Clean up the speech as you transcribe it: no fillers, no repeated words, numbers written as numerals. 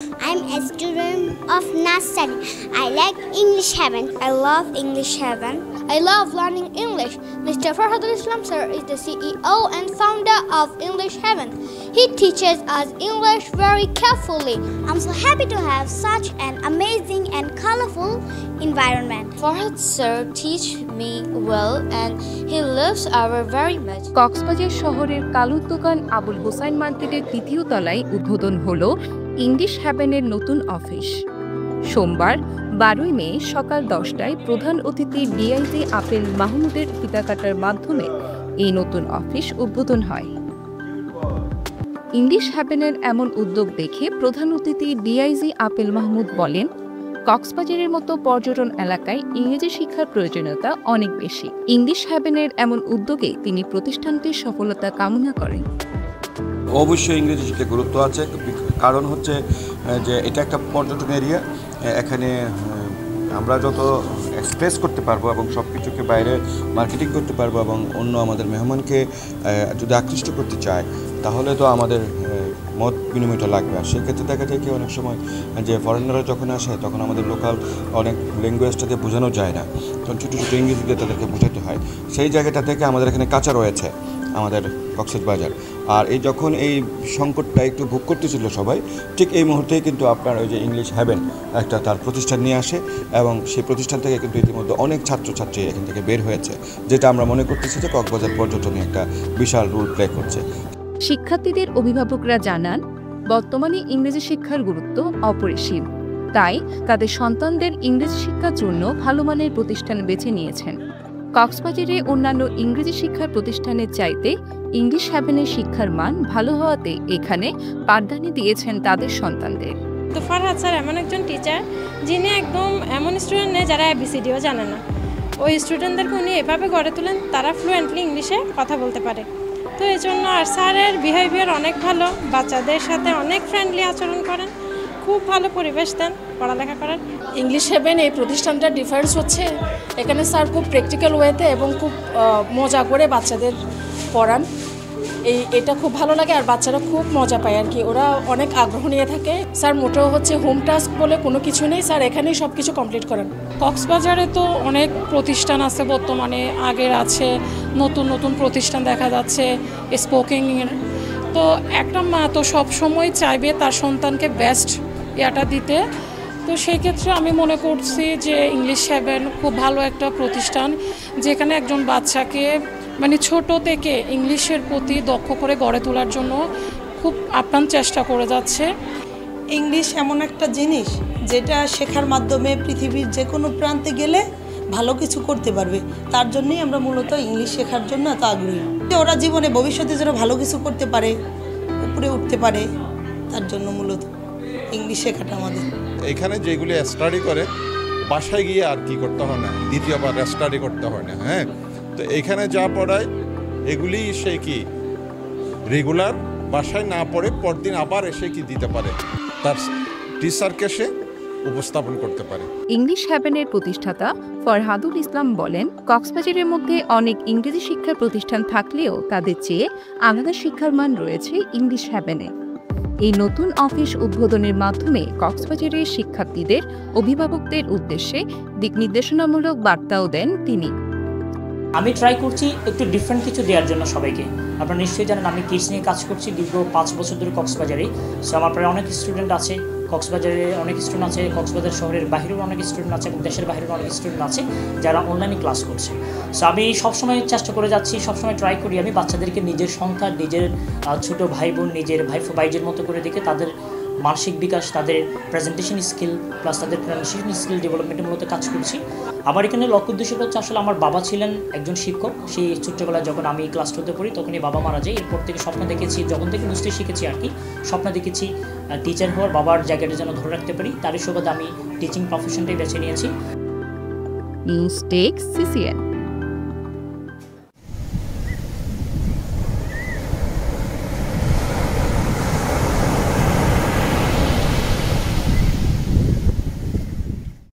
I'm a student of nursery. I like English Heaven. I love English Heaven. I love learning English. Mr. Farhadul Islam sir is the CEO and founder of English Heaven. He teaches us English very carefully. I'm so happy to have such an amazing and colorful environment. Farhad sir teach me well and he loves our very much. Cox's Bazar শহরের কালুর দোকান আবুল হোসাইন মার্কেটের তৃতীয় তলায় উদ্বোধন হলো English হ্যাভেনের নতুন office. সোমবার 12 মে সকাল 10টায় প্রধান অতিথি ডিআইজি আপেল মাহমুদের ফিতাকাটার মাধ্যমে এই নতুন অফিস উদ্বোধন হয়। ইংলিশ হ্যাভেনের এমন উদ্যোগ দেখে প্রধান অতিথি ডিআইজি আপেল মাহমুদ বলেন, কক্সবাজারের মতো পর্যটন এলাকায় ইংরেজি শিক্ষার প্রয়োজনীয়তা অনেক বেশি। ইংলিশ হ্যাভেনের এমন উদ্যোগে তিনি প্রতিষ্ঠানটির সফলতা কামনা করেন। অবশ্যই ইংরেজি শিক্ষা গুরুত্ব আছে, কারণ হচ্ছে যে এটা একটা পর্যটন এরিয়া। এখানে আমরা যত এক্সপ্রেস করতে পারবো এবং সব কিছুকে বাইরে মার্কেটিং করতে পারবো এবং অন্য আমাদের মেহমানকে যদি আকৃষ্ট করতে চায় তাহলে তো আমাদের মত বিনিময়টা লাগবে। আর সেক্ষেত্রে দেখা যায় কি অনেক সময় যে ফরেনাররা যখন আসে তখন আমাদের লোকাল অনেক ল্যাঙ্গুয়েজটাকে বোঝানো যায় না, তখন ছোটো ছোটো ইংরেজি দিয়ে তাদেরকে বোঝাতে হয়। সেই জায়গাটা থেকে আমাদের এখানে কাঁচা রয়েছে আমাদের কক্সবাজার। আর এই যখন এই সংকটটা একটু ভোগ করতেছিল সবাই, ঠিক এই মুহূর্তেই কিন্তু আপনার ওই যে ইংলিশ হ্যাভেন একটা তার প্রতিষ্ঠান নিয়ে আসে এবং সেই প্রতিষ্ঠান থেকে কিন্তু ইতিমধ্যে অনেক ছাত্রছাত্রী এখান থেকে বের হয়েছে, যেটা আমরা মনে করতেছি যে কক্সবাজার পর্যটনে একটা বিশাল রোল প্লে করছে। শিক্ষার্থীদের অভিভাবকরা জানান, বর্তমানে ইংরেজি শিক্ষার গুরুত্ব অপরিসীম। তাই তাদের সন্তানদের ইংরেজি শিক্ষার জন্য ভালো মানের প্রতিষ্ঠান বেছে নিয়েছেন। কক্সবাজারে অন্যান্য ইংরেজি শিক্ষার প্রতিষ্ঠানের চাইতে ইংলিশ হ্যাভেনের শিক্ষার মান ভালো হওয়াতে এখানে পাঠদানি দিয়েছেন তাদের সন্তানদের। তো ফারহাদ স্যার এমন একজন টিচার যিনি একদম এমন স্টুডেন্ট নেই যারা ABCDও জানে না। ওই স্টুডেন্টদেরকে উনি এভাবে গড়ে তোলেন তারা ফ্লুয়েন্টলি ইংলিশে কথা বলতে পারে। তো এই জন্য আর স্যারের বিহেভিয়ার অনেক ভালো, বাচ্চাদের সাথে অনেক ফ্রেন্ডলি আচরণ করেন, খুব ভালো পরিবেশ দেন পড়ালেখা করার। ইংলিশ হ্যাভেন এই প্রতিষ্ঠানটার ডিফারেন্স হচ্ছে এখানে স্যার খুব প্র্যাকটিক্যাল ওয়েতে এবং খুব মজা করে বাচ্চাদের পড়ান। এটা খুব ভালো লাগে আর বাচ্চারা খুব মজা পায় আর কি, ওরা অনেক আগ্রহ নিয়ে থাকে। স্যার মোটেও হচ্ছে হোম টাস্ক বলে কোনো কিছু নেই, স্যার এখানেই সব কিছু কমপ্লিট করেন। কক্সবাজারে তো অনেক প্রতিষ্ঠান আছে বর্তমানে, আগের আছে, নতুন নতুন প্রতিষ্ঠান দেখা যাচ্ছে স্পোকিংয়ের। তো একটা মা তো সবসময় চাইবে তার সন্তানকে বেস্ট ইয়াটা দিতে। তো সেই ক্ষেত্রে আমি মনে করছি যে ইংলিশ হ্যাভেন খুব ভালো একটা প্রতিষ্ঠান, যেখানে একজন বাচ্চাকে মানে ছোট থেকে ইংলিশের প্রতি দক্ষ করে গড়ে তোলার জন্য খুব আপ্রাণ চেষ্টা করে যাচ্ছে। ইংলিশ এমন একটা জিনিস যেটা শেখার মাধ্যমে পৃথিবীর যে কোনো প্রান্তে গেলে ভালো কিছু করতে পারবে। তার জন্যই আমরা মূলত ইংলিশ শেখার জন্য এত আগ্রহী। ওরা জীবনে ভবিষ্যতে যেন ভালো কিছু করতে পারে, উপরে উঠতে পারে, তার জন্য মূলত ইংলিশ শেখাটা আমাদের। এখানে যেগুলি স্টাডি করে বাসায় গিয়ে আর কি করতে হয় না, দ্বিতীয়বার স্টাডি করতে হয় না। হ্যাঁ, তো এখানে যা পড়ায় এগুলি সে কি রেগুলার বাসায় না পড়ে পরদিন আবার এসে কি দিতে পারে, তার টিচারকে সে উপস্থাপন করতে পারে। ইংলিশ হ্যাভেনের প্রতিষ্ঠাতা ফরহাদুল ইসলাম বলেন, কক্সবাজারের মধ্যে অনেক ইংরেজি শিক্ষার প্রতিষ্ঠান থাকলেও তাদের চেয়ে আলাদা শিক্ষার মান রয়েছে ইংলিশ হ্যাভেনে। এই নতুন অফিস উদ্বোধনের মাধ্যমে কক্সবাজারের শিক্ষার্থীদের অভিভাবকদের উদ্দেশ্যে দিক নির্দেশনামূলক বার্তাও দেন তিনি। আমি ট্রাই করছি একটু ডিফারেন্ট কিছু দেওয়ার জন্য সবাইকে। আপনারা নিশ্চয়ই জানেন আমি কিডস নিয়ে কাজ করছি দীর্ঘ 5 বছর ধরে কক্সবাজারে। সো আমার প্রায় অনেক স্টুডেন্ট আছে কক্সবাজারে, অনেক স্টুডেন্ট আছে কক্সবাজার শহরের বাইরেও অনেক স্টুডেন্ট আছে এবং দেশের বাইরেও অনেক স্টুডেন্ট আছে যারা অনলাইনে ক্লাস করছে। সো আমি সবসময় চেষ্টা করে যাচ্ছি, সবসময় ট্রাই করি আমি বাচ্চাদেরকে নিজের সন্তান, নিজের ছোটো ভাই বোন, নিজের ভাইজের মতো করে দেখে তাদের মানসিক বিকাশ, তাদের প্রেজেন্টেশন স্কিল প্লাস তাদের প্রনাউন্সিয়েশন স্কিল ডেভেলপমেন্টের মূলত কাজ করছি। আমার এখানে লক্ষ্য উদ্দেশ্য হচ্ছে আসলে আমার বাবা ছিলেন একজন শিক্ষক। সেই ছোট্টবেলায় যখন আমি ক্লাস 2তে পড়ি তখনই বাবা মারা যায়। এরপর থেকে স্বপ্ন দেখেছি, যখন থেকে বুঝতে শিখেছি আর কি, স্বপ্ন দেখেছি টিচার হওয়ার, বাবার জায়গাটা যেন ধরে রাখতে পারি। তারই সুবাদে আমি টিচিং প্রফেশনটাই বেছে নিয়েছি। News desk CCN।